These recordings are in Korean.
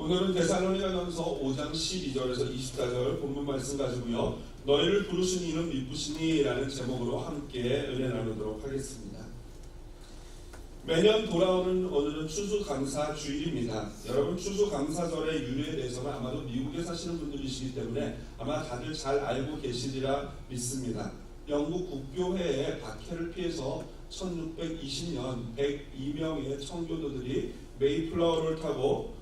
오늘은 데살로니가전서 5장 12절에서 24절 본문 말씀 가지고요. 너희를 부르신 이는 미쁘시니 라는 제목으로 함께 은혜 나누도록 하겠습니다. 매년 돌아오는 오늘은 추수감사 주일입니다. 여러분 추수감사절의 유래에 대해서는 아마도 미국에 사시는 분들이시기 때문에 아마 다들 잘 알고 계시리라 믿습니다. 영국 국교회의 박해를 피해서 1620년 102명의 청교도들이 메이플라워를 타고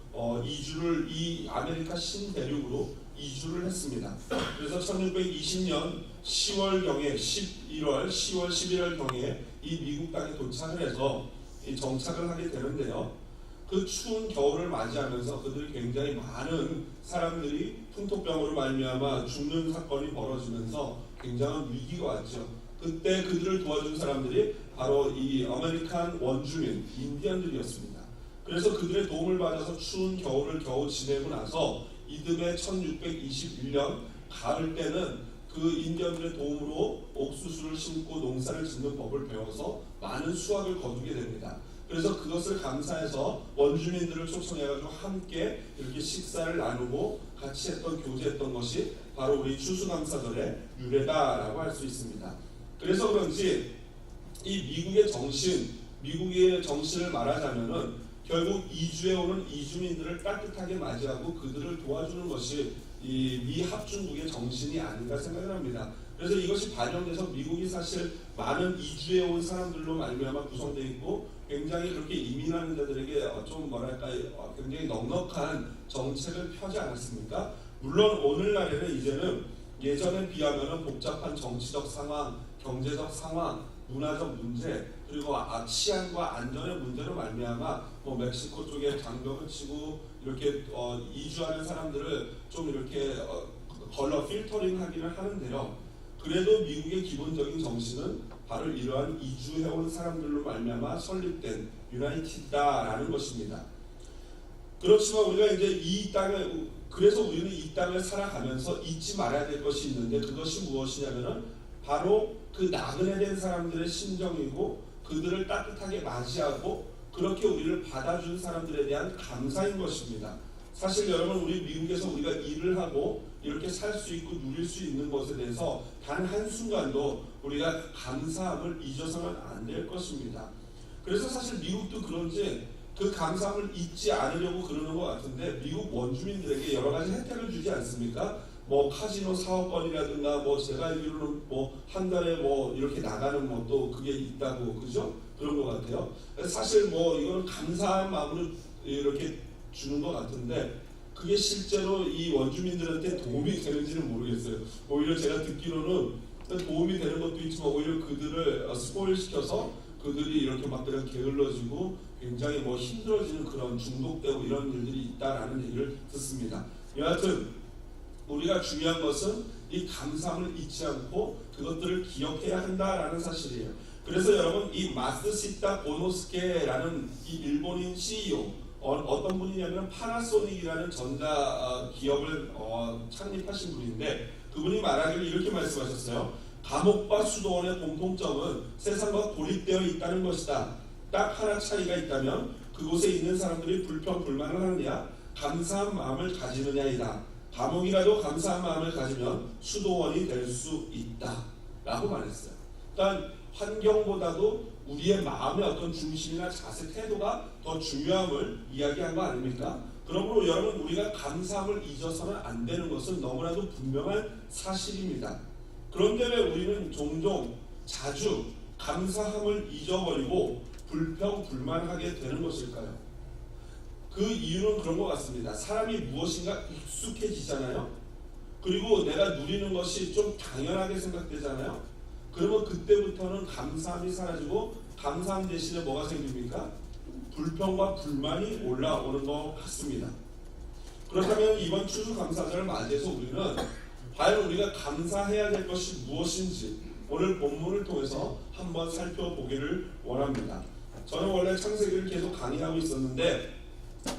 이주를 이 아메리카 신대륙으로 이주를 했습니다. 그래서 1620년 10월경에 10월 11월경에 이 미국 땅에 도착을 해서 정착을 하게 되는데요. 그 추운 겨울을 맞이하면서 그들이 굉장히 많은 사람들이 풍토병으로 말미암아 죽는 사건이 벌어지면서 굉장한 위기가 왔죠. 그때 그들을 도와준 사람들이 바로 이 아메리칸 원주민 인디언들이었습니다. 그래서 그들의 도움을 받아서 추운 겨울을 겨우 지내고 나서 이듬해 1621년 가을 때는 그 인디언들의 도움으로 옥수수를 심고 농사를 짓는 법을 배워서 많은 수확을 거두게 됩니다. 그래서 그것을 감사해서 원주민들을 초청해가지고 함께 이렇게 식사를 나누고 같이 했던 교제했던 것이 바로 우리 추수감사절의 유래다라고 할 수 있습니다. 그래서 그런지 이 미국의 정신을 말하자면은 결국 이주해 오는 이주민들을 따뜻하게 맞이하고 그들을 도와주는 것이 이 미합중국의 정신이 아닌가 생각을 합니다. 그래서 이것이 반영돼서 미국이 사실 많은 이주해 온 사람들로 말미암아 구성되어 있고 굉장히 그렇게 이민하는 자들에게 좀 뭐랄까 굉장히 넉넉한 정책을 펴지 않았습니까? 물론 오늘날에는 이제는 예전에 비하면 복잡한 정치적 상황, 경제적 상황, 문화적 문제 그리고 치안과 안전의 문제로 말미암아 멕시코 쪽에 장벽을 치고 이렇게 이주하는 사람들을 좀 이렇게 걸러 필터링하기는 하는데요. 그래도 미국의 기본적인 정신은 바로 이러한 이주해온 사람들로 말미암아 설립된 유나이티드다라는 것입니다. 그렇지만 우리가 이제 그래서 우리는 이 땅을 살아가면서 잊지 말아야 될 것이 있는데 그것이 무엇이냐면은 바로 그 나그네 된 사람들의 심정이고 그들을 따뜻하게 맞이하고 그렇게 우리를 받아준 사람들에 대한 감사인 것입니다. 사실 여러분 우리 미국에서 우리가 일을 하고 이렇게 살 수 있고 누릴 수 있는 것에 대해서 단 한순간도 우리가 감사함을 잊어서는 안 될 것입니다. 그래서 사실 미국도 그런지 그 감사함을 잊지 않으려고 그러는 것 같은데 미국 원주민들에게 여러 가지 혜택을 주지 않습니까? 카지노 사업권이라든가 제가 알기로는 한 달에 이렇게 나가는 것도 그게 있다고 그죠? 그런 것 같아요. 사실 이거는 감사한 마음으로 이렇게 주는 것 같은데 그게 실제로 이 원주민들한테 도움이 되는지는 모르겠어요. 오히려 제가 듣기로는 도움이 되는 것도 있지만 오히려 그들을 스포일 시켜서 그들이 이렇게 막 그냥 게을러지고 굉장히 힘들어지는 그런 중독되고 이런 일들이 있다라는 얘기를 듣습니다. 여하튼 우리가 중요한 것은 이 감사함을 잊지 않고 그것들을 기억해야 한다라는 사실이에요. 그래서 여러분 이 마쓰시타 고노스케라는 이 일본인 CEO 어떤 분이냐면 파나소닉이라는 전자 기업을 창립하신 분인데 그분이 말하기를 이렇게 말씀하셨어요. 감옥과 수도원의 공통점은 세상과 고립되어 있다는 것이다. 딱 하나 차이가 있다면 그곳에 있는 사람들이 불평불만을 하느냐 감사한 마음을 가지느냐이다. 감옥이라도 감사한 마음을 가지면 수도원이 될 수 있다 라고 말했어요. 그러니까 환경보다도 우리의 마음의 어떤 중심이나 자세, 태도가 더 중요함을 이야기한 거 아닙니까? 그러므로 여러분 우리가 감사함을 잊어서는 안 되는 것은 너무나도 분명한 사실입니다. 그런데 왜 우리는 자주 감사함을 잊어버리고 불평불만하게 되는 것일까요? 그 이유는 그런 것 같습니다. 사람이 무엇인가 익숙해지잖아요. 그리고 내가 누리는 것이 좀 당연하게 생각되잖아요. 그러면 그때부터는 감사함이 사라지고 감사함 대신에 뭐가 생깁니까? 불평과 불만이 올라오는 것 같습니다. 그렇다면 이번 추수감사절을 맞이해서 우리는 과연 우리가 감사해야 될 것이 무엇인지 오늘 본문을 통해서 한번 살펴보기를 원합니다. 저는 원래 창세기를 계속 강의하고 있었는데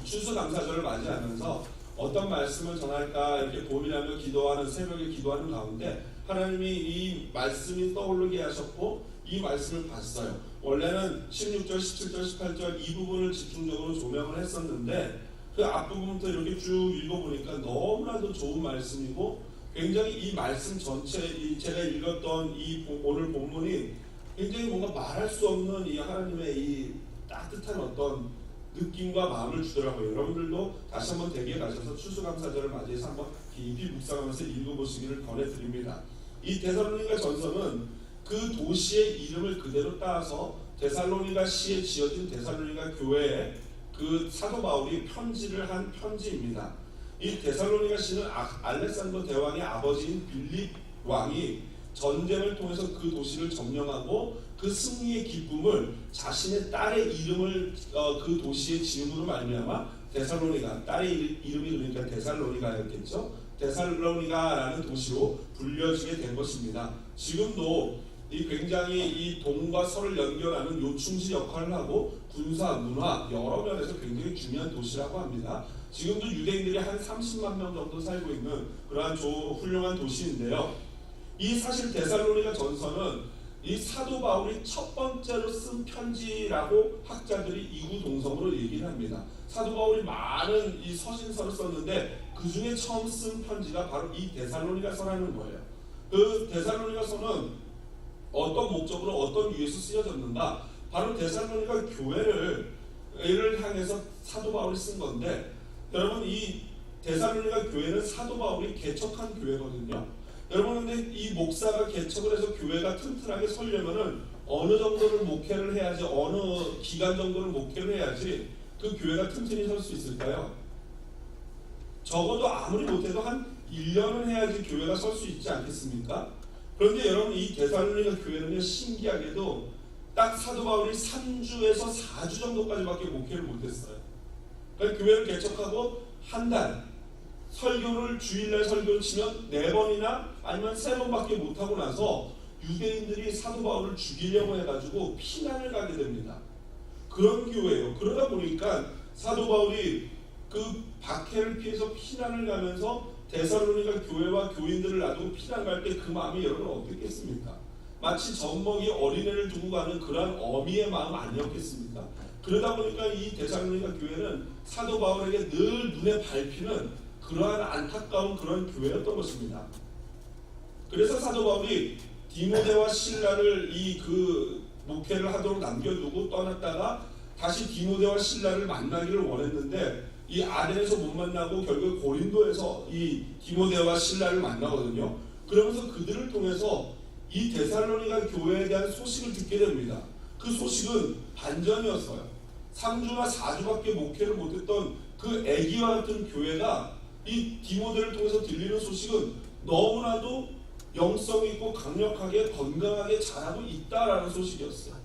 추수감사절을 맞이하면서 어떤 말씀을 전할까 이렇게 고민하며 기도하는 새벽에 기도하는 가운데 하나님이 이 말씀이 떠오르게 하셨고 이 말씀을 봤어요. 원래는 16절, 17절, 18절 이 부분을 집중적으로 조명을 했었는데 그 앞부분부터 이렇게 쭉 읽어보니까 너무나도 좋은 말씀이고 굉장히 이 말씀 전체 제가 읽었던 이 오늘 본문이 굉장히 뭔가 말할 수 없는 이 하나님의 이 따뜻한 어떤 느낌과 마음을 주더라고요. 여러분들도 다시 한번 댁에 가셔서 추수감사절을 맞이해서 한번 깊이 묵상하면서 읽어보시기를 권해드립니다. 이 데살로니가 전서는 그 도시의 이름을 그대로 따서 데살로니가 시에 지어진 데살로니가 교회에 그 사도 바울이 편지를 한 편지입니다. 이 데살로니가 시는 알렉산더 대왕의 아버지인 빌립 왕이 전쟁을 통해서 그 도시를 점령하고 그 승리의 기쁨을 자신의 딸의 이름을 그 도시에 지음으로 말미암아 데살로니가, 딸의 이름이 그러니까 데살로니가였겠죠. 데살로니가라는 도시로 불려지게 된 것입니다. 지금도 이 굉장히 이 동과 서를 연결하는 요충지 역할을 하고 군사, 문화 여러 면에서 굉장히 중요한 도시라고 합니다. 지금도 유대인들이 한 30만 명 정도 살고 있는 그러한 훌륭한 도시인데요. 이 사실 데살로니가 전서는 이 사도 바울이 첫 번째로 쓴 편지라고 학자들이 이구동성으로 얘기를 합니다. 사도 바울이 많은 이 서신서를 썼는데 그 중에 처음 쓴 편지가 바로 이 데살로니가서라는 거예요. 그 데살로니가서는 어떤 목적으로 어떤 이유에서 쓰여졌는가? 바로 데살로니가 교회를 향해서 사도 바울이 쓴 건데, 여러분 이 데살로니가 교회는 사도 바울이 개척한 교회거든요. 여러분 근데 이 목사가 개척을 해서 교회가 튼튼하게 서려면은 어느 정도를 목회를 해야지, 어느 기간 정도를 목회를 해야지 그 교회가 튼튼히 설 수 있을까요? 적어도 아무리 못해도 한 1년은 해야지 교회가 설 수 있지 않겠습니까? 그런데 여러분 이 데살로니가 교회는요, 신기하게도 딱 사도 바울이 3주에서 4주 정도까지밖에 목회를 못했어요. 그러니까 교회를 개척하고 한 달, 설교를 주일날 설교를 치면 4번이나 아니면 3번밖에 못하고 나서 유대인들이 사도 바울을 죽이려고 해가지고 피난을 가게 됩니다. 그런 교회예요. 그러다 보니까 사도 바울이 그 박해를 피해서 피난을 가면서 데살로니가 교회와 교인들을 놔두고 피난 갈 때 그 마음이 여러분 어떻겠습니까? 마치 젖먹이 어린애를 두고 가는 그러한 어미의 마음 아니었겠습니까? 그러다 보니까 이 데살로니가 교회는 사도 바울에게 늘 눈에 밟히는 그러한 안타까운 그런 교회였던 것입니다. 그래서 사도 바울이 디모데와 실라를 그 목회를 하도록 남겨두고 떠났다가 다시 디모데와 실라를 만나기를 원했는데 이 아덴에서 못 만나고 결국 고린도에서 이 디모데와 실라를 만나거든요. 그러면서 그들을 통해서 이 데살로니가 교회에 대한 소식을 듣게 됩니다. 그 소식은 반전이었어요. 3주나 4주밖에 목회를 못했던 그 애기와 같은 교회가 이 디모데를 통해서 들리는 소식은 너무나도 영성 있고 강력하게 건강하게 자라고 있다라는 소식이었어요.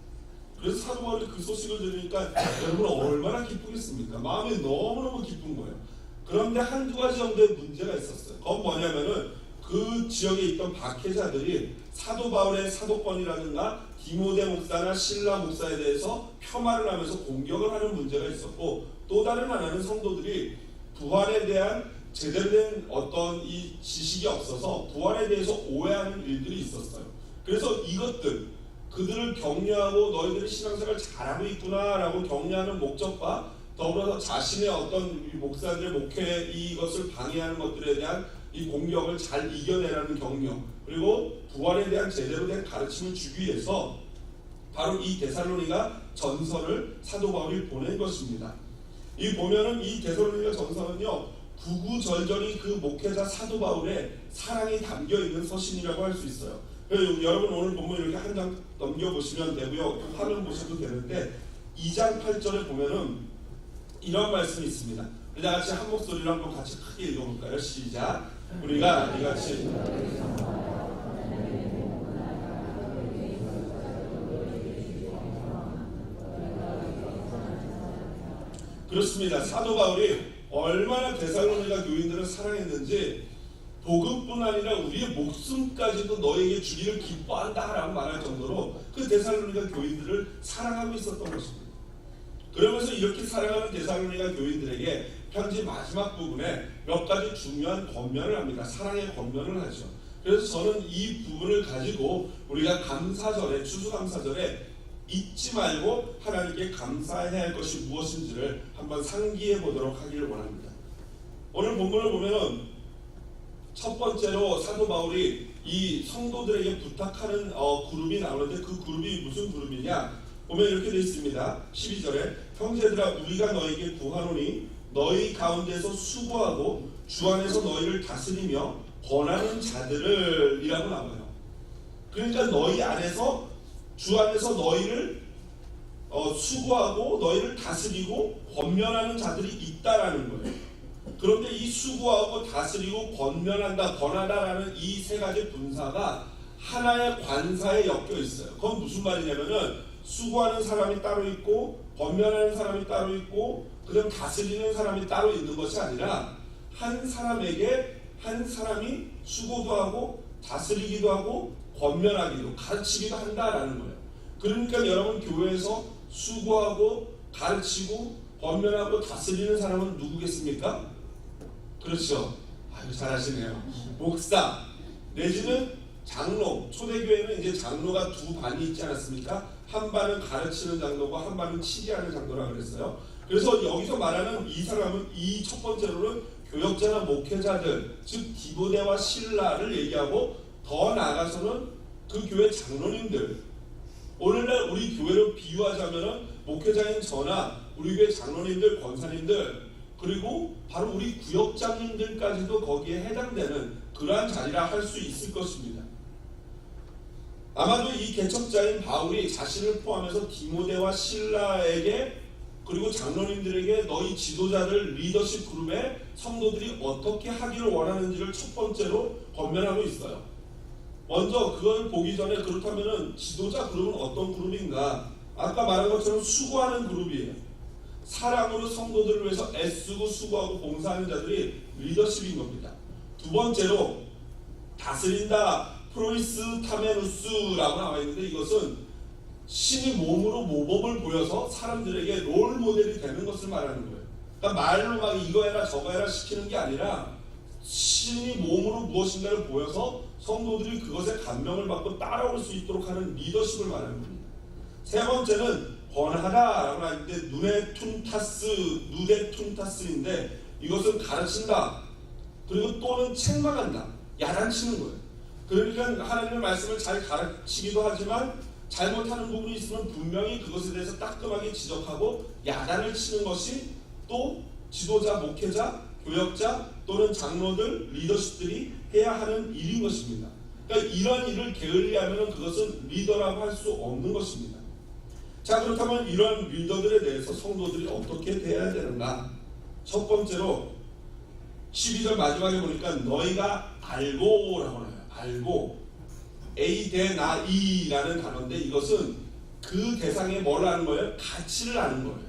그래서 사도 바울이 그 소식을 들으니까 여러분 얼마나 기쁘겠습니까? 마음이 너무너무 기쁜 거예요. 그런데 한두 가지 정도의 문제가 있었어요. 그건 뭐냐면은 그 지역에 있던 박해자들이 사도 바울의 사도권이라든가 디모데 목사나 실라 목사에 대해서 폄하를 하면서 공격을 하는 문제가 있었고, 또 다른 하나는 성도들이 부활에 대한 제대로 된 어떤 이 지식이 없어서 부활에 대해서 오해하는 일들이 있었어요. 그래서 이것들 그들을 격려하고 너희들이 신앙생활 잘하고 있구나라고 격려하는 목적과 더불어서 자신의 어떤 목사들의 목회 이것을 방해하는 것들에 대한 이 공격을 잘 이겨내라는 격려, 그리고 부활에 대한 제대로 된 가르침을 주기 위해서 바로 이 데살로니가 전서를 사도 바울이 보낸 것입니다. 이 보면은 이 데살로니가 전서는요, 구구절절히 그 목회자 사도 바울의 사랑이 담겨 있는 서신이라고 할 수 있어요. 여러분 오늘 본문 이렇게 한 장 넘겨보시면 되고요. 화면 보셔도 되는데 2장 8절에 보면은 이런 말씀이 있습니다. 우리 다 같이 한 목소리로 한번 같이 크게 읽어볼까요? 시작. 우리가 이같이 그렇습니다. 사도 바울이 얼마나 데살로니가 교인들을 사랑했는지 복음뿐 아니라 우리의 목숨까지도 너에게 주기를 기뻐한다라고 말할 정도로 그 데살로니가 교인들을 사랑하고 있었던 것입니다. 그러면서 이렇게 사랑하는 데살로니가 교인들에게 편지 마지막 부분에 몇 가지 중요한 권면을 합니다. 사랑의 권면을 하죠. 그래서 저는 이 부분을 가지고 우리가 감사절에, 추수감사절에 잊지 말고 하나님께 감사해야 할 것이 무엇인지를 한번 상기해 보도록 하기를 원합니다. 오늘 본문을 보면은 첫 번째로 사도 바울이 이 성도들에게 부탁하는 그룹이 나오는데, 그 그룹이 무슨 그룹이냐 보면 이렇게 되어 있습니다. 12절에 형제들아 우리가 너에게 구하노니 너희 가운데서 수고하고 주 안에서 너희를 다스리며 권하는 자들을 이라고 나와요. 그러니까 너희 안에서, 주 안에서 너희를 수고하고 너희를 다스리고 권면하는 자들이 있다라는 거예요. 그런데 이 수고하고 다스리고 권면한다, 권하다라는 이 세 가지 분사가 하나의 관사에 엮여 있어요. 그건 무슨 말이냐면은 수고하는 사람이 따로 있고 권면하는 사람이 따로 있고 그다음 다스리는 사람이 따로 있는 것이 아니라 한 사람에게 한 사람이 수고도 하고 다스리기도 하고 권면하기도, 가르치기도 한다라는 거예요. 그러니까 여러분 교회에서 수고하고 가르치고 권면하고 다스리는 사람은 누구겠습니까? 그렇죠. 아유 잘하시네요. 목사 내지는 장로. 초대교회는 이제 장로가 두 반이 있지 않았습니까? 한 반은 가르치는 장로고 한 반은 치리하는 장로라고 그랬어요. 그래서 여기서 말하는 이 사람은 이 첫 번째로는 교역자나 목회자들, 즉 디모데와 실라를 얘기하고 더 나아가서는 그 교회 장로님들, 오늘날 우리 교회를 비유하자면은 목회자인 저나 우리 교회 장로님들, 권사님들, 그리고 바로 우리 구역장님들까지도 거기에 해당되는 그러한 자리라 할 수 있을 것입니다. 아마도 이 개척자인 바울이 자신을 포함해서 디모데와 실라에게 그리고 장로님들에게 너희 지도자들 리더십 그룹의 성도들이 어떻게 하기를 원하는지를 첫 번째로 권면하고 있어요. 먼저 그걸 보기 전에 그렇다면은 지도자 그룹은 어떤 그룹인가? 아까 말한 것처럼 수고하는 그룹이에요. 사랑으로 성도들을 위해서 애쓰고 수고하고 봉사하는 자들이 리더십인 겁니다. 두 번째로 다스린다, 프로이스타메누스라고 나와 있는데, 이것은 신이 몸으로 모범을 보여서 사람들에게 롤 모델이 되는 것을 말하는 거예요. 그러니까 말로 막 이거 해라 저거 해라 시키는 게 아니라 신이 몸으로 무엇인가를 보여서 성도들이 그것에 감명을 받고 따라올 수 있도록 하는 리더십을 말하는 겁니다. 세 번째는 권하다라고 하는데 누데툰타스인데 이것은 가르친다, 그리고 또는 책망한다, 야단치는 거예요. 그러니까 하나님의 말씀을 잘 가르치기도 하지만 잘못하는 부분이 있으면 분명히 그것에 대해서 따끔하게 지적하고 야단을 치는 것이 또 지도자, 목회자, 교역자 또는 장로들, 리더십들이 해야 하는 일인 것입니다. 그러니까 이런 일을 게을리하면 그것은 리더라고 할 수 없는 것입니다. 자, 그렇다면 이런 리더들에 대해서 성도들이 어떻게 대해야 되는가? 첫 번째로 12절 마지막에 보니까 너희가 알고라고 해요. 알고, 에이데나이라는 단어인데 이것은 그 대상에 뭘 아는 거예요? 가치를 아는 거예요.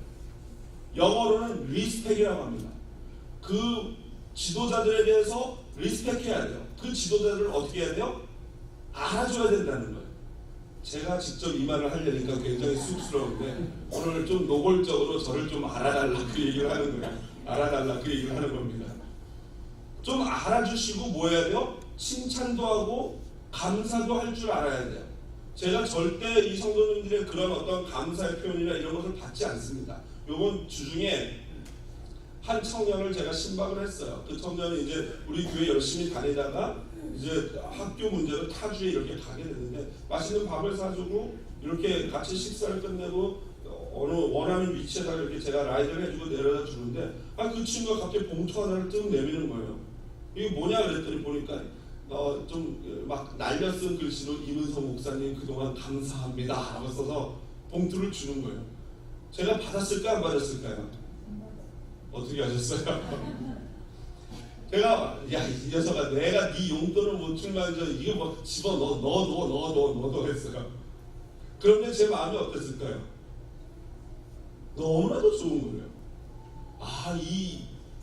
영어로는 리스펙이라고 합니다. 그 지도자들에 대해서 리스펙해야 돼요. 그 지도자들을 어떻게 해야 돼요? 알아줘야 된다는 거예요. 제가 직접 이 말을 하려니까 굉장히 쑥스러운데 오늘 좀 노골적으로 저를 좀 알아달라 그 얘기를 하는 거예요. 알아달라 그 얘기를 하는 겁니다. 좀 알아주시고 뭐 해야 돼요? 칭찬도 하고 감사도 할 줄 알아야 돼요. 제가 절대 이 성도님들의 그런 어떤 감사의 표현이나 이런 것을 받지 않습니다. 요번 주중에 한 청년을 제가 신방을 했어요. 그 청년이 이제 우리 교회 열심히 다니다가 이제 학교 문제로 타주에 이렇게 가게 됐는데 맛있는 밥을 사주고 이렇게 같이 식사를 끝내고 어느 원하는 위치에다 이렇게 제가 라이드를 해주고 내려다 주는데 그 친구가 갑자기 봉투 하나를 뜩 내미는 거예요. 이게 뭐냐 그랬더니 보니까 좀 막 날려 쓴 글씨로 이문성 목사님 그동안 감사합니다 라고 써서 봉투를 주는 거예요. 제가 받았을까 안 받았을까요? 어떻게 하셨어요? 제가 야 이 녀석아 내가 네 용돈을 못 줄만 이거 뭐 집어넣어 넣어 했어요. 그런데 제 마음이 어땠을까요? 너무나도 좋은 거예요.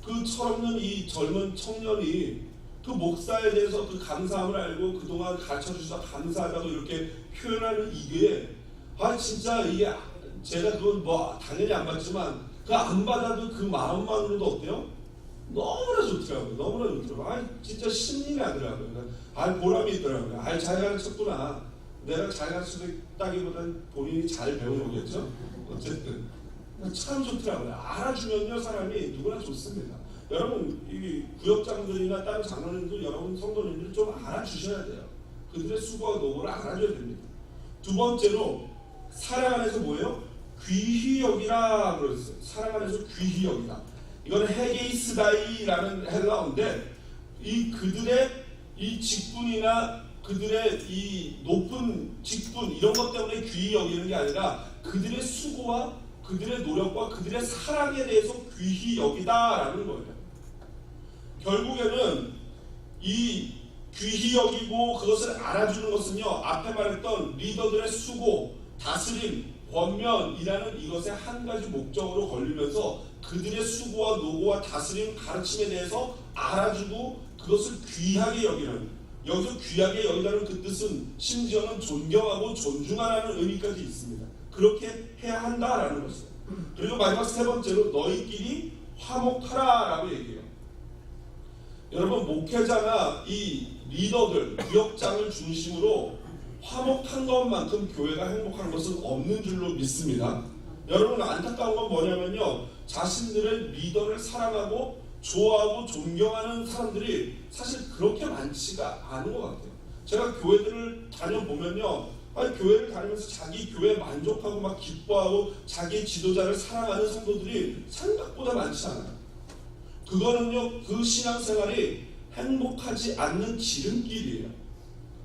그 철없는 이 젊은 청년이 그 목사에 대해서 그 감사함을 알고 그동안 가르쳐주셔서 감사하다고 이렇게 표현하는 이게 진짜 이게 제가 그건 뭐 당연히 안 받지만 그 안 받아도 그 마음만으로도 어때요? 너무나 좋더라고요. 너무나 좋더라고요. 진짜 신이 나더라고요. 보람이 있더라고요. 잘 가르쳤구나. 내가 잘 가르치다기보다는 본인이 잘 배운 거겠죠. 어쨌든 참 좋더라고요. 알아주면요 사람이 누구나 좋습니다. 여러분 이 구역장들이나 다른 장로님들 여러분 성도님들 좀 알아주셔야 돼요. 그들의 수고와 노고를 알아줘야 됩니다. 두 번째로 사랑 안에서 뭐예요? 귀히 여기라 그랬어요. 사랑 안에서 귀히 여기라. 이거는 헤게이스다이라는 헬라어인데 이 그들의 이 직분이나 그들의 이 높은 직분 이런 것 때문에 귀히 여기는 게 아니라 그들의 수고와 그들의 노력과 그들의 사랑에 대해서 귀히 여기다라는 거예요. 결국에는 이 귀히 여기고 그것을 알아주는 것은요 앞에 말했던 리더들의 수고, 다스림, 권면이라는 이것의 한 가지 목적으로 걸리면서 그들의 수고와 노고와 다스림, 가르침에 대해서 알아주고 그것을 귀하게 여기는, 여기서 귀하게 여기다는 그 뜻은 심지어는 존경하고 존중하라는 의미까지 있습니다. 그렇게 해야 한다라는 것이에요. 그리고 마지막 세 번째로 너희끼리 화목하라라고 얘기해요. 여러분 목회자나 이 리더들, 구역장을 중심으로 화목한 것만큼 교회가 행복한 것은 없는 줄로 믿습니다. 여러분 안타까운 건 뭐냐면요 자신들의 리더를 사랑하고 좋아하고 존경하는 사람들이 사실 그렇게 많지가 않은 것 같아요. 제가 교회들을 다녀보면요 교회를 다니면서 자기 교회에 만족하고 막 기뻐하고 자기 지도자를 사랑하는 성도들이 생각보다 많지 않아요. 그거는요 그 신앙생활이 행복하지 않는 지름길이에요.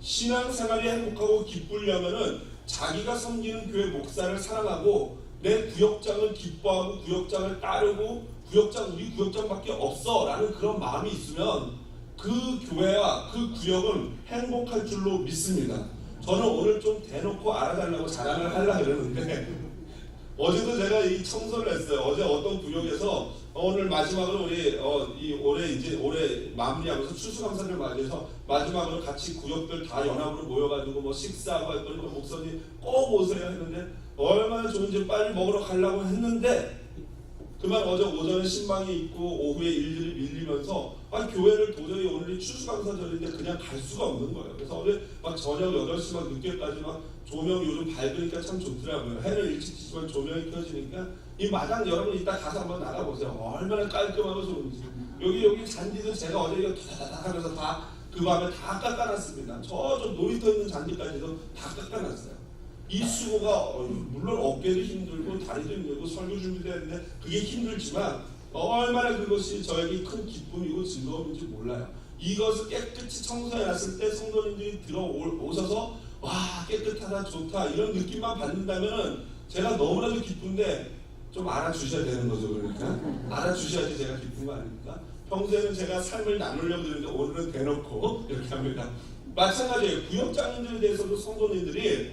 신앙생활이 행복하고 기쁘려면은 자기가 섬기는 교회 목사를 사랑하고 내 구역장을 기뻐하고 구역장을 따르고 우리 구역장밖에 없어 라는 그런 마음이 있으면 그 교회와 그 구역은 행복할 줄로 믿습니다. 저는 오늘 좀 대놓고 알아달라고 자랑을 하려고 그러는데 어제도 제가 이 청소를 했어요. 어제 어떤 구역에서 오늘 마지막으로 우리 이 올해 마무리하면서 추수감사를 맞이해서 마지막으로 같이 구역들 다 연합으로 모여가지고 뭐 식사하고 했더니 목사님 꼭 오세요 했는데 얼마나 좋은지 빨리 먹으러 가려고 했는데 그만 어제 오전에 신방이 있고 오후에 일들이 밀리면서 교회를 도저히 오늘이 추수감사절인데 그냥 갈 수가 없는 거예요. 그래서 어제 막 저녁 8시 막 늦게까지 막 조명이 요즘 밝으니까 참 좋더라고요. 해는 일찍 지지만 조명이 켜지니까 이 마당 여러분 이따 가서 한번 나가보세요. 얼마나 깔끔하고 좋은지. 여기 잔디도 제가 어제 이거 다다닥 하면서 다 그 밤에 다 깎아놨습니다. 저 좀 놀이터 있는 잔디까지도 다 깎아놨어요. 이 수고가 물론 어깨도 힘들고 다리도 힘들고 설교 준비도 했는데 그게 힘들지만 얼마나 그것이 저에게 큰 기쁨이고 즐거움인지 몰라요. 이것을 깨끗이 청소해놨을 때 성도님들이 들어오셔서 와 깨끗하다 좋다 이런 느낌만 받는다면 제가 너무나도 기쁜데 좀 알아주셔야 되는 거죠. 그러니까 알아주셔야지 제가 기쁜 거 아닙니까? 평소에는 제가 삶을 나누려고 드는데 오늘은 대놓고 이렇게 합니다. 마찬가지예요. 구역장님들에 대해서도 성도님들이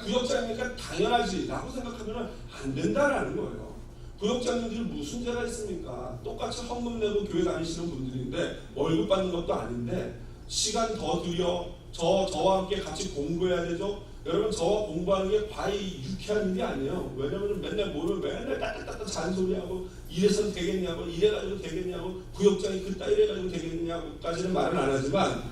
구역장이니까 당연하지 라고 생각하면 안 된다라는 거예요. 구역장님들이 무슨 죄가 있습니까? 똑같이 헌금 내고 교회 다니시는 분들인데 월급 받는 것도 아닌데 시간 더 들여 저와 함께 같이 공부해야 되죠. 여러분 저와 공부하는 게 과히 유쾌한 일이 아니에요. 왜냐면 맨날 모르면 맨날 따뜻따뜻 잔소리하고 이래서 되겠냐고 이래가지고 되겠냐고 구역장이 그따 이래가지고 되겠냐고까지는 말은 안 하지만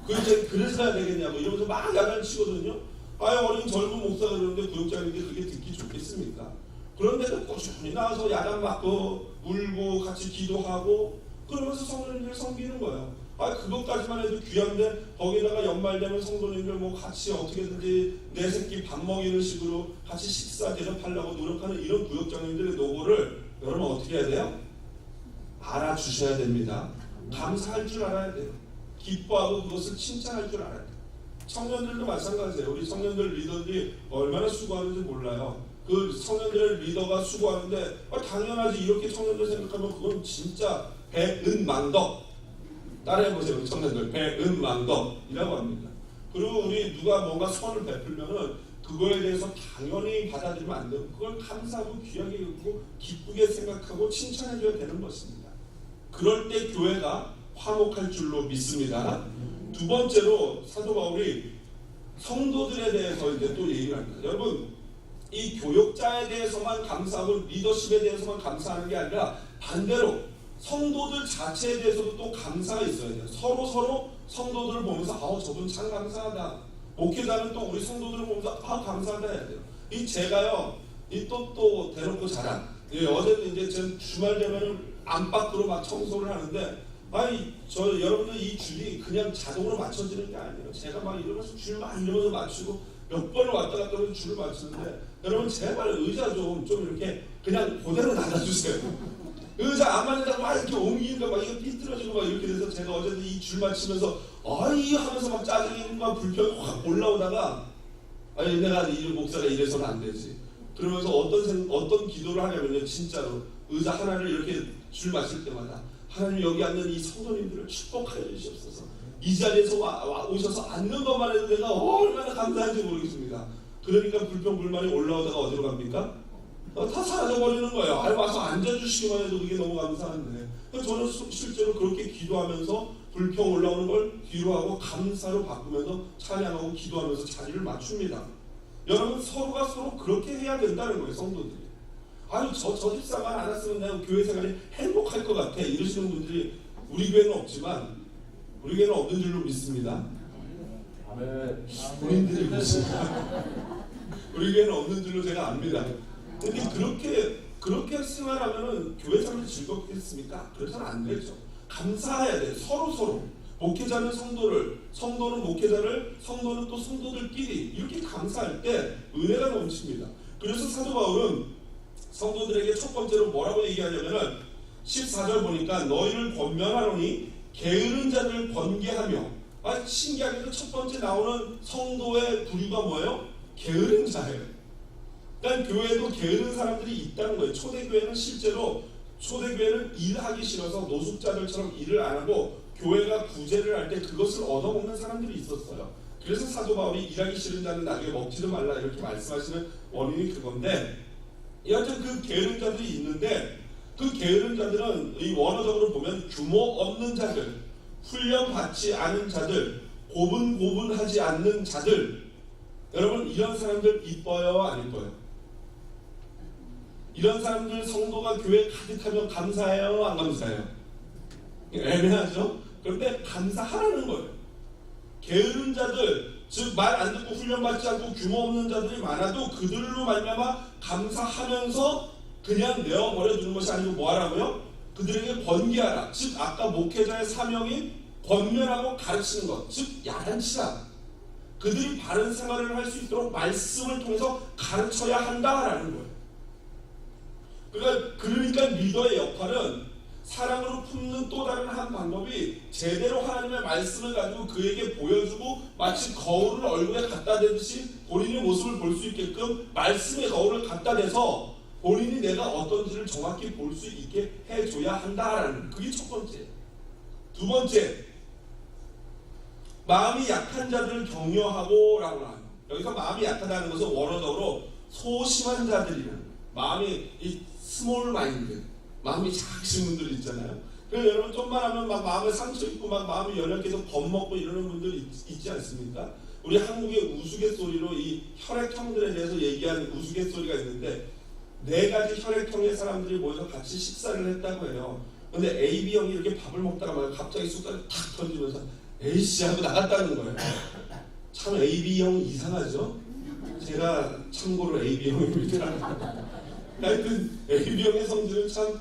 구역장이 그래서 해야 되겠냐고 이러면서 막 야단치거든요. 어린 젊은 목사가 그러는데 구역장인데 그게 듣기 좋겠습니까? 그런데도 꾸준히 나와서 야단 맞고 울고 같이 기도하고 그러면서 성도님들 섬기는 거예요. 그것까지만 해도 귀한데 거기다가 연말 되면 성도님들 뭐 같이 어떻게든지 내 새끼 밥 먹이는 식으로 같이 식사 대접하려고 노력하는 이런 구역장님들의 노고를 여러분 어떻게 해야 돼요? 알아주셔야 됩니다. 감사할 줄 알아야 돼요. 기뻐하고 그것을 칭찬할 줄 알아야 돼요. 청년들도 마찬가지예요. 우리 청년들 리더들이 얼마나 수고하는지 몰라요. 그 청년들의 리더가 수고하는데 당연하지 이렇게 청년들 생각하면 그건 진짜 배은망덕. 따라해보세요. 우리 청년들 배은망덕이라고 합니다. 그리고 우리 누가 뭔가 선을 베풀면은 그거에 대해서 당연히 받아들이면 안 되고 그걸 감사하고 귀하게 여기고 기쁘게 생각하고 칭찬해줘야 되는 것입니다. 그럴 때 교회가 화목할 줄로 믿습니다. 두 번째로 사도 바울이 성도들에 대해서 이제 또 얘기를 합니다. 여러분 이 교역자에 대해서만 감사하고 리더십에 대해서만 감사하는 게 아니라 반대로 성도들 자체에 대해서도 또 감사가 있어야 돼요. 서로 성도들을 보면서 저분 참 감사하다. 목회자는 또 우리 성도들을 보면서 감사하다 해야 돼요. 이 제가요, 이 또 대놓고 자랑. 예, 어제는 이제 전 주말 되면은 안팎으로 막 청소를 하는데, 여러분들 이 줄이 그냥 자동으로 맞춰지는 게 아니에요. 제가 막 이러면서 줄 막 이러면서 맞추고 몇 번을 왔다 갔다 하면서 줄을 맞추는데, 여러분 제발 의자 좀 이렇게 그냥 그대로 놔둬주세요. 의자 안 맞는다고 막 이렇게 옮기니까 막 이거 삐뚤어지고 막 이렇게 돼서 제가 어제도 이 줄 맞추면서 하면서 막 짜증이 막 불평이 확 올라오다가 내가 이 목사가 이래서는 안 되지. 그러면서 어떤 기도를 하냐면요, 진짜로 의자 하나를 이렇게 줄 맞출 때마다 하나님 여기 앉는 이 성도님들을 축복하여 주시옵소서. 이 자리에서 오셔서 앉는 것만 해도 내가 얼마나 감사한지 모르겠습니다. 그러니까 불평불만이 올라오다가 어디로 갑니까? 다 사라져버리는 거예요. 와서 앉아주시기만 해도 그게 너무 감사한데, 저는 실제로 그렇게 기도하면서 불평 올라오는 걸 뒤로 하고 감사로 바꾸면서 찬양하고 기도하면서 자리를 맞춥니다. 여러분 서로가 서로 그렇게 해야 된다는 거예요. 성도들이 저 집사만 안 왔으면 내가 교회 생활이 행복할 것 같아 이러시는 분들이 우리 교회는 없지만, 우리 교회는 없는 줄로 믿습니다. 아멘. 본인들이 믿습니다. 우리 교회는 없는 줄로 제가 압니다. 근데 그렇게 생활하면은 교회 생활이 즐겁겠습니까? 그래서는 안 되죠. 감사해야 돼. 서로 목회자는 성도를, 성도는 목회자를, 성도는 또 성도들끼리 이렇게 감사할 때 은혜가 넘칩니다. 그래서 사도 바울은 성도들에게 첫 번째로 뭐라고 얘기하냐면은 14절 보니까 너희를 권면하노니 게으른 자를 번개하며, 신기하게도 첫 번째 나오는 성도의 부류가 뭐예요? 게으른 자예요. 그러니까 교회에도 게으른 사람들이 있다는 거예요. 초대교회는 실제로 일하기 싫어서 노숙자들처럼 일을 안 하고 교회가 구제를 할 때 그것을 얻어먹는 사람들이 있었어요. 그래서 사도 바울이 일하기 싫은 자는 나중에 먹지도 말라 이렇게 말씀하시는 원인이 그건데, 여하튼 그 게으른 자들이 있는데, 그 게으른 자들은 이 원어적으로 보면 규모 없는 자들, 훈련받지 않은 자들, 고분고분하지 않는 자들. 여러분 이런 사람들 이뻐요 안 이뻐요? 이런 사람들 성도가 교회에 가득하면 감사해요 안 감사해요? 애매하죠? 그런데 감사하라는 거예요. 게으른 자들, 즉 말 안 듣고 훈련받지 않고 규모 없는 자들이 많아도 그들로 말미암아 감사하면서 그냥 내어버려 두는 것이 아니고 뭐 하라고요? 그들에게 권기하라. 즉 아까 목회자의 사명인 권면하고 가르치는 것, 즉 야단치라. 그들이 바른 생활을 할 수 있도록 말씀을 통해서 가르쳐야 한다라는 거예요. 그러니까 리더의 역할은 사랑으로 품는 또 다른 한 방법이 제대로 하나님의 말씀을 가지고 그에게 보여주고 마치 거울을 얼굴에 갖다 대듯이 본인의 모습을 볼 수 있게끔 말씀의 거울을 갖다 대서 본인이 내가 어떤지를 정확히 볼 수 있게 해줘야 한다라는, 그게 첫 번째. 두 번째, 마음이 약한 자들을 격려하고 라고 나와요. 여기서 마음이 약하다는 것은 원어적으로 소심한 자들이라는, 마음이 이 스몰 마인드, 마음이 작으신 분들 있잖아요. 그래서 여러분 좀만 하면 막 마음에 상처 있고 막 마음이 연약해서 겁먹고 이러는 분들 있지 않습니까? 우리 한국의 우스갯소리로 이 혈액형들에 대해서 얘기하는 우스갯소리가 있는데, 4가지 혈액형의 사람들이 모여서 같이 식사를 했다고 해요. 근데 AB형이 이렇게 밥을 먹다가 막 갑자기 숟가락을 탁 던지면서 에이씨 하고 나갔다는 거예요. 참 AB형 이상하죠? 제가 참고로 AB형입니다. 하여튼 AB형의 성질은 참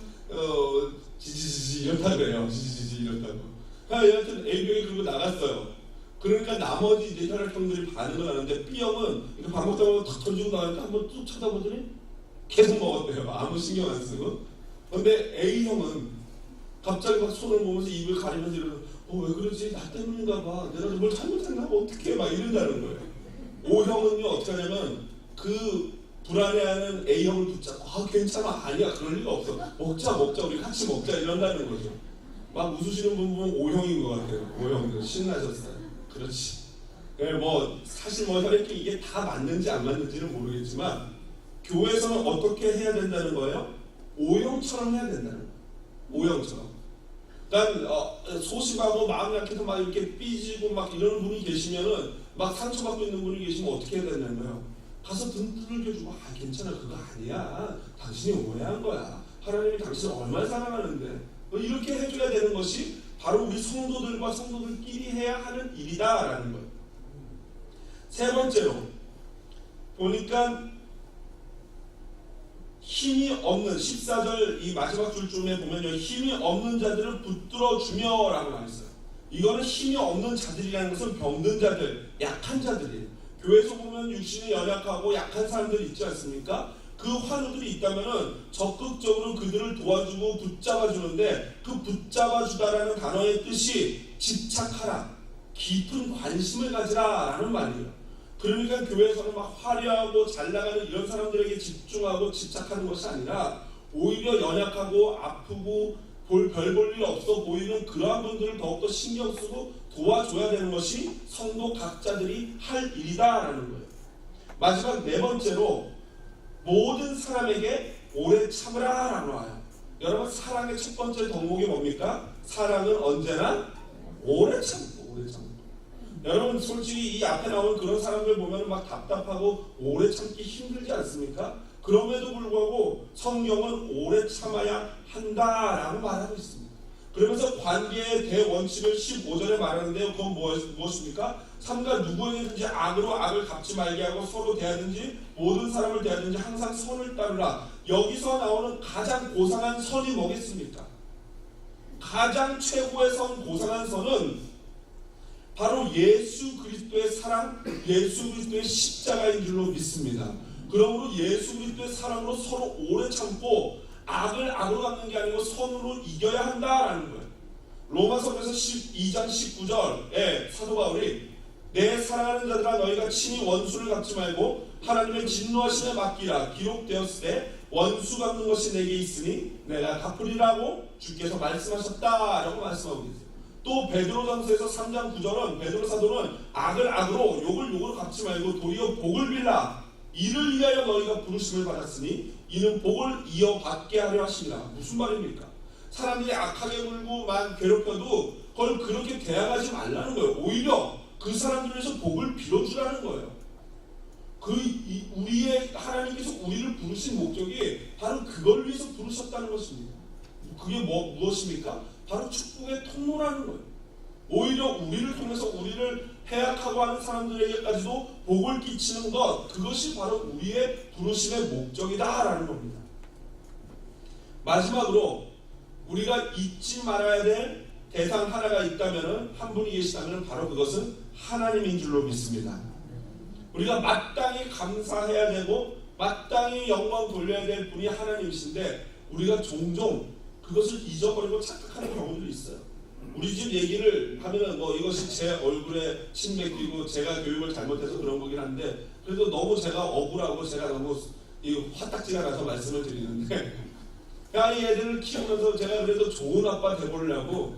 지지지지 이렇다 그래요. 지지지지 이렇다고. 여하튼 A형이 그러고 나갔어요. 그러니까 나머지 이제 혈액형들이 반응을 하는데, B형은 이렇게 밥 먹다가 탁 던지고 나가니까 한번 쭉 쳐다보더니 계속 먹었대요. 아무 신경 안 쓰고. 근데 A형은 갑자기 막 손을 모으면서 입을 가리면서 이러면서 왜 그러지? 나 때문인가 봐. 내가 뭘 잘못했나? 어떡해? 막 이런다는 거예요. O형은요 어떻게 하냐면 그 불안해하는 A형을 붙잡고 괜찮아, 아니야, 그럴 리가 없어, 먹자 우리 같이 먹자 이런다는 거죠. 막 웃으시는 분 보면 O형인 것 같아요. O형들 신나셨어요. 그렇지. 사실 혈액형 이게 다 맞는지 안 맞는지는 모르겠지만 교회에서는 어떻게 해야 된다는 거예요? O형처럼 해야 된다는 거예요. O형처럼. 소심하고 마음 약해서 막 이렇게 삐지고 막 이런 분이 계시면은, 막 상처받고 있는 분이 계시면 어떻게 해야 되냐는 거예요. 가서 등 두들겨주고 괜찮아, 그거 아니야, 당신이 오해한 거야, 하나님이 당신을 얼마나 사랑하는데, 이렇게 해줘야 되는 것이 바로 우리 성도들과 성도들끼리 해야 하는 일이다라는 거예요. 세 번째로 보니까 힘이 없는 14절 이 마지막 줄쯤에 보면요, 힘이 없는 자들을 붙들어 주며 라고 말했어요. 이거는 힘이 없는 자들이라는 것은 병든 자들, 약한 자들이에요. 교회에서 보면 육신이 연약하고 약한 사람들이 있지 않습니까? 그 환우들이 있다면은 적극적으로 그들을 도와주고 붙잡아주는데, 그 붙잡아주다라는 단어의 뜻이 집착하라, 깊은 관심을 가지라 라는 말이에요. 그러니까 교회에서는 막 화려하고 잘나가는 이런 사람들에게 집중하고 집착하는 것이 아니라, 오히려 연약하고 아프고 별 볼 일 없어 보이는 그러한 분들을 더욱더 신경 쓰고 도와줘야 되는 것이 성도 각자들이 할 일이다라는 거예요. 마지막 네 번째로 모든 사람에게 오래 참으라 라고 와요. 여러분, 사랑의 첫 번째 덕목이 뭡니까? 사랑은 언제나 오래 참고, 오래 참고. 여러분, 솔직히 이 앞에 나오는 그런 사람들 보면 막 답답하고 오래 참기 힘들지 않습니까? 그럼에도 불구하고 성경은 오래 참아야 한다라고 말하고 있습니다. 그러면서 관계의 대원칙을 15절에 말하는데요, 그건 무엇입니까? 삼가 누구에게든지 악으로 악을 갚지 말게 하고 서로 대하든지 모든 사람을 대하든지 항상 선을 따르라. 여기서 나오는 가장 고상한 선이 뭐겠습니까? 가장 최고의 선, 고상한 선은 바로 예수 그리스도의 사랑, 예수 그리스도의 십자가인 줄로 믿습니다. 그러므로 예수 그리스도의 사랑으로 서로 오래 참고 악을 악으로 갚는 게 아니고 선으로 이겨야 한다라는 거예요. 로마서에서 12장 19절에 사도 바울이 내 사랑하는 자들아 너희가 친히 원수를 갚지 말고 하나님의 진노하심에 맡기라. 기록되었을 때 원수 갚는 것이 내게 있으니 내가 갚으리라고 주께서 말씀하셨다라고 말씀하고 있어요. 또 베드로전서에서 3장 9절은 베드로 사도는 악을 악으로 욕을 욕으로 갚지 말고 도리어 복을 빌라. 이를 위하여 너희가 부르심을 받았으니 이는 복을 이어받게 하려 하시니라. 무슨 말입니까? 사람들이 악하게 굴고 만 괴롭혀도 그걸 그렇게 대항하지 말라는 거예요. 오히려 그 사람들을 위해서 복을 빌어주라는 거예요. 우리의 하나님께서 우리를 부르신 목적이 바로 그걸 위해서 부르셨다는 것입니다. 그게 무엇입니까? 바로 축복의 통로라는 거예요. 오히려 우리를 통해서 우리를 해악하고 하는 사람들에게까지도 복을 끼치는 것, 그것이 바로 우리의 부르심의 목적이다라는 겁니다. 마지막으로 우리가 잊지 말아야 될 대상 하나가 있다면, 한 분이 계시다면 바로 그것은 하나님인 줄로 믿습니다. 우리가 마땅히 감사해야 되고 마땅히 영광 돌려야 될 분이 하나님이신데, 우리가 종종 그것을 잊어버리고 착각하는 경우들이 있어요. 우리 집 얘기를 하면은 이것이 제 얼굴에 침 뱉기고 제가 교육을 잘못해서 그런 거긴 한데, 그래도 너무 제가 억울하고 제가 너무 화딱지가 나서 말씀을 드리는데, 이 애들을 키우면서 제가 그래도 좋은 아빠 돼보려고,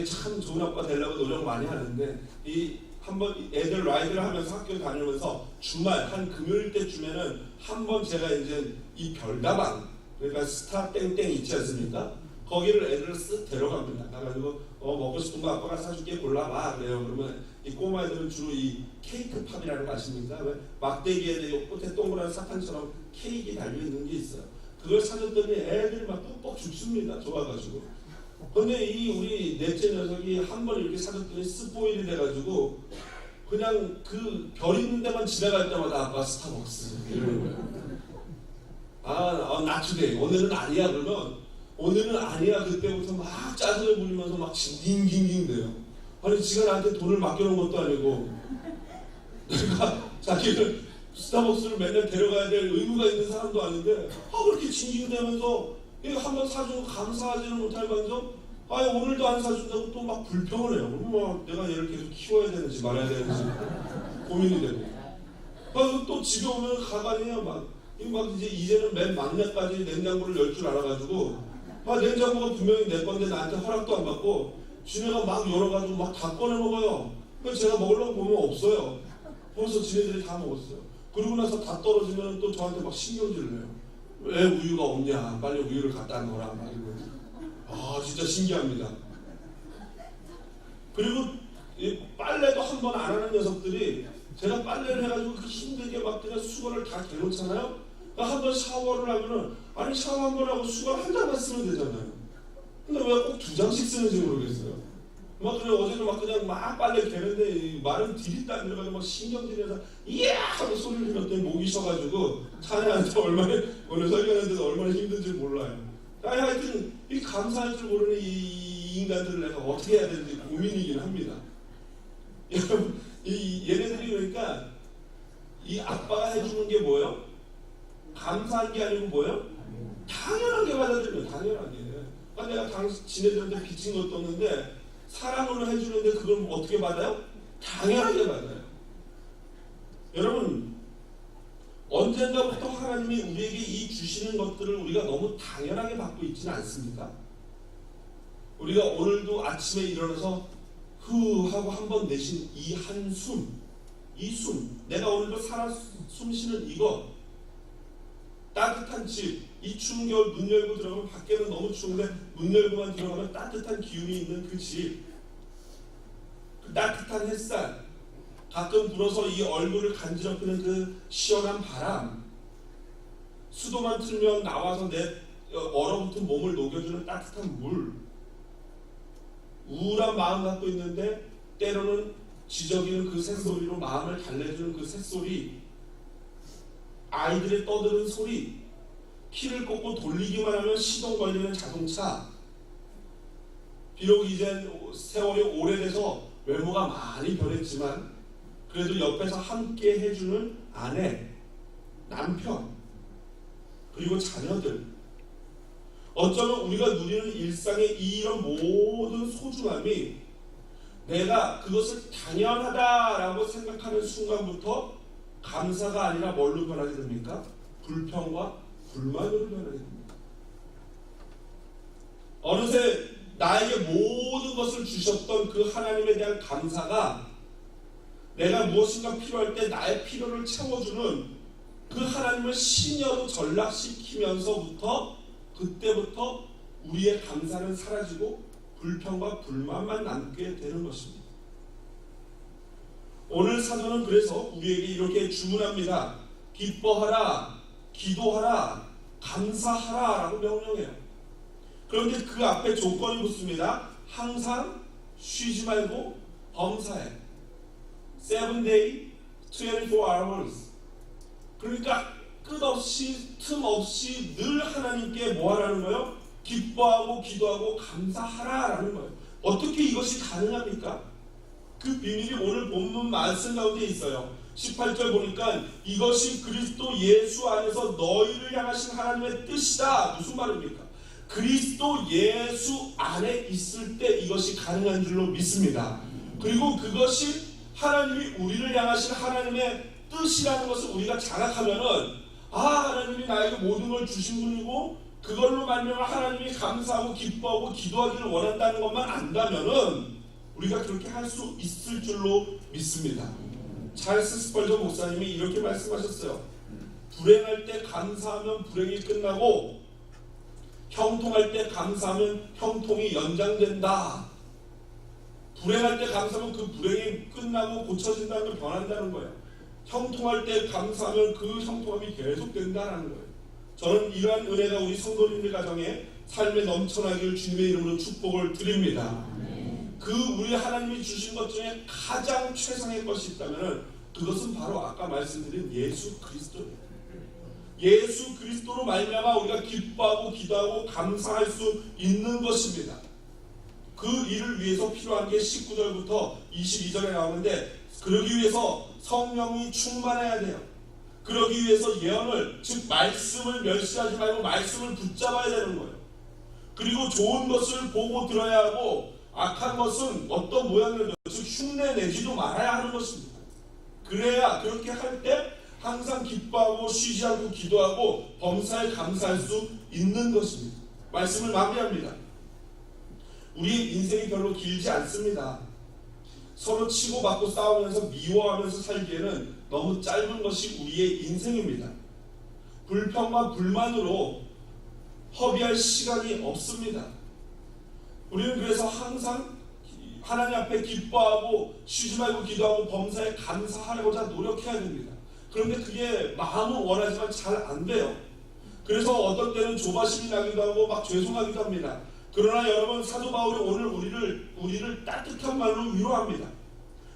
참 좋은 아빠 되려고 노력 많이 하는데, 한번 애들 라이드를 하면서 학교 다니면서 주말 한 금요일 때쯤에는 한번 제가 이제 이 별다방, 그러니까 스타 땡땡 있지 않습니까? 거기를 애들을 쓱 데려갑니다. 가가지고 먹고 싶은 거 아빠가 사줄게 골라봐 그래요. 그러면 이 꼬마 애들은 주로 이 케이크 팝이라는 거 아십니까? 왜 막대기에 끝에 동그란 사탕처럼 케이크 달려있는 게 있어요. 그걸 사줬더니 애들이 막 뻑뻑 죽습니다. 좋아가지고. 근데 우리 넷째 녀석이 한 번 이렇게 사줬더니 스포일이 돼가지고 그냥 그 별 있는 데만 지나갈 때마다 아빠 스타벅스 이러는 거예요. 나투데이 오늘은 아니야. 그러면 오늘은 아니야. 그때부터 막 짜증을 부리면서 막 징징징징 돼요. 아니 지가 나한테 돈을 맡겨놓은 것도 아니고 내가 자기를 스타벅스를 맨날 데려가야 될 의무가 있는 사람도 아닌데 그렇게 징징대면서 이거 한번 사주고 감사하지는 못할 반정 오늘도 안 사준다고 또 막 불평을 해요. 그럼 내가 얘를 계속 키워야 되는지 말아야 되는지 고민이 되고 또 집에 오면 가관이 해요. 막 이제는 맨 막내까지 냉장고를 열 줄 알아가지고 냉장고가 분명히 내 건데 나한테 허락도 안 받고 지네가 막 열어가지고 막 다 꺼내 먹어요. 그래서 제가 먹으려고 보면 없어요. 벌써 지네들이 다 먹었어요. 그러고 나서 다 떨어지면 또 저한테 막 신경질을 해요. 왜 우유가 없냐? 빨리 우유를 갖다 놓으라. 진짜 신기합니다. 그리고 빨래도 한 번 안 하는 녀석들이 제가 빨래를 해가지고 그 힘들게 막 그냥 수건을 다 개놓잖아요. 한 번 샤워를 하면은 샤워 한 번 하고 수건 한 장만 쓰면 되잖아요. 근데 왜 꼭 두 장씩 쓰는지 모르겠어요. 막 그래 어제도 막 그냥 막 빨래 개는데 말은 디릿도 안 들어가고 막 신경질내서 이야 하고 소리를 질렀더니 목이 쉬어가지고 찬양한테 얼마나 오늘 설교하는데도 얼마나 힘든지 몰라요. 아니 하여튼 이 감사할 줄 모르는 이 인간들을 내가 어떻게 해야 되는지 고민이긴 합니다. 여러분 이 얘네들이 그러니까 이 아빠가 해주는 게 뭐예요? 감사한 게 아니고 뭐예요? 당연하게 받아들여요. 당연하게. 그러니까 내가 지네들한테 빚진 것도 없는데 사랑으로 해주는데 그걸 어떻게 받아요? 당연하게 받아요. 여러분 언젠가부터 하나님이 우리에게 이 주시는 것들을 우리가 너무 당연하게 받고 있지는 않습니까? 우리가 오늘도 아침에 일어나서 후 하고 한번 내신 이 한숨, 이 숨, 내가 오늘도 살아 숨쉬는 이거, 따뜻한 집, 이 추운 겨울 문 열고 들어가면 밖에는 너무 추운데 문 열고만 들어가면 따뜻한 기운이 있는 그 집, 그 따뜻한 햇살, 가끔 불어서 이 얼굴을 간지럽히는 그 시원한 바람, 수도만 틀면 나와서 내 얼어붙은 몸을 녹여주는 따뜻한 물, 우울한 마음 갖고 있는데 때로는 지저귀는 그 새소리로 마음을 달래주는 그 새소리, 아이들의 떠드는 소리, 키를 꽂고 돌리기만 하면 시동 걸리는 자동차. 비록 이젠 세월이 오래돼서 외모가 많이 변했지만 그래도 옆에서 함께 해주는 아내, 남편, 그리고 자녀들. 어쩌면 우리가 누리는 일상의 이런 모든 소중함이 내가 그것을 당연하다라고 생각하는 순간부터 감사가 아니라 뭘로 변하게 됩니까? 불평과 불만으로 변하게 됩니다. 어느새 나에게 모든 것을 주셨던 그 하나님에 대한 감사가 내가 무엇인가 필요할 때 나의 필요를 채워주는 그 하나님을 시녀로 전락시키면서부터 그때부터 우리의 감사는 사라지고 불평과 불만만 남게 되는 것입니다. 오늘 사도는 그래서 우리에게 이렇게 주문합니다. 기뻐하라, 기도하라, 감사하라 라고 명령해요. 그런데 그 앞에 조건이 붙습니다. 항상 쉬지 말고 범사해. 7 day, 24 hours. 그러니까 끝없이 틈없이 늘 하나님께 뭐 하라는 거예요? 기뻐하고 기도하고 감사하라라는 거예요. 어떻게 이것이 가능합니까? 그 비밀이 오늘 본문 말씀 가운데 있어요. 18절 보니까 이것이 그리스도 예수 안에서 너희를 향하신 하나님의 뜻이다. 무슨 말입니까? 그리스도 예수 안에 있을 때 이것이 가능한 줄로 믿습니다. 그리고 그것이 하나님이 우리를 향하신 하나님의 뜻이라는 것을 우리가 자각하면은 하나님이 나에게 모든 걸 주신 분이고 그걸로 말미암아 하나님이 감사하고 기뻐하고 기도하기를 원한다는 것만 안다면은 우리가 그렇게 할 수 있을 줄로 믿습니다. 찰스 스펄전 목사님이 이렇게 말씀하셨어요. 불행할 때 감사하면 불행이 끝나고 형통할 때 감사하면 형통이 연장된다. 불행할 때 감사하면 그 불행이 끝나고 고쳐진다는 걸 변한다는 거예요. 형통할 때 감사하면 그 형통함이 계속된다는 거예요. 저는 이러한 은혜가 우리 성도님들 가정에 삶에 넘쳐나기를 주님의 이름으로 축복을 드립니다. 그 우리 하나님이 주신 것 중에 가장 최상의 것이 있다면 그것은 바로 아까 말씀드린 예수 그리스도예요. 예수 그리스도로 말미암아 우리가 기뻐하고 기도하고 감사할 수 있는 것입니다. 그 일을 위해서 필요한 게 19절부터 22절에 나오는데 그러기 위해서 성령이 충만해야 돼요. 그러기 위해서 예언을 즉 말씀을 멸시하지 말고 말씀을 붙잡아야 되는 거예요. 그리고 좋은 것을 보고 들어야 하고 악한 것은 어떤 모양을 즉 흉내 내지도 말아야 하는 것입니다. 그래야 그렇게 할 때 항상 기뻐하고 쉬지 않고 기도하고 범사에 감사할 수 있는 것입니다. 말씀을 마무리합니다. 우리 인생이 별로 길지 않습니다. 서로 치고받고 싸우면서 미워하면서 살기에는 너무 짧은 것이 우리의 인생입니다. 불평과 불만으로 허비할 시간이 없습니다. 우리는 그래서 항상 하나님 앞에 기뻐하고 쉬지 말고 기도하고 범사에 감사하려고자 노력해야 됩니다. 그런데 그게 마음은 원하지만 잘 안 돼요. 그래서 어떤 때는 조바심이 나기도 하고 막 죄송하기도 합니다. 그러나 여러분, 사도 바울이 오늘 우리를 따뜻한 말로 위로합니다.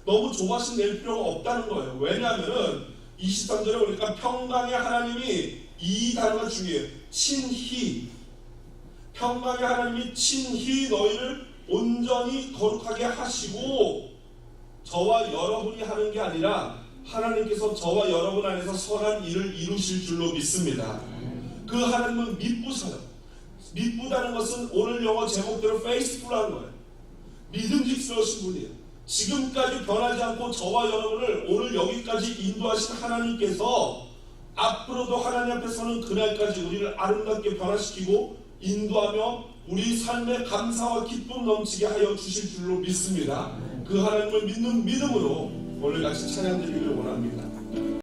너무 조바심 낼 필요가 없다는 거예요. 왜냐하면 23절에 보니까 평강의 하나님이, 이 단어가 중요해요. 친히, 평강의 하나님이 친히 너희를 온전히 거룩하게 하시고, 저와 여러분이 하는 게 아니라 하나님께서 저와 여러분 안에서 선한 일을 이루실 줄로 믿습니다. 그 하나님은 미쁘셔요. 미쁘다는 것은 오늘 영어 제목대로 faithful한 거예요. 믿음직스러우신 분이에요. 지금까지 변하지 않고 저와 여러분을 오늘 여기까지 인도하신 하나님께서 앞으로도 하나님 앞에 서는 그날까지 우리를 아름답게 변화시키고 인도하며 우리 삶에 감사와 기쁨 넘치게 하여 주실 줄로 믿습니다. 그 하나님을 믿는 믿음으로 오늘 같이 찬양 드리기를 원합니다.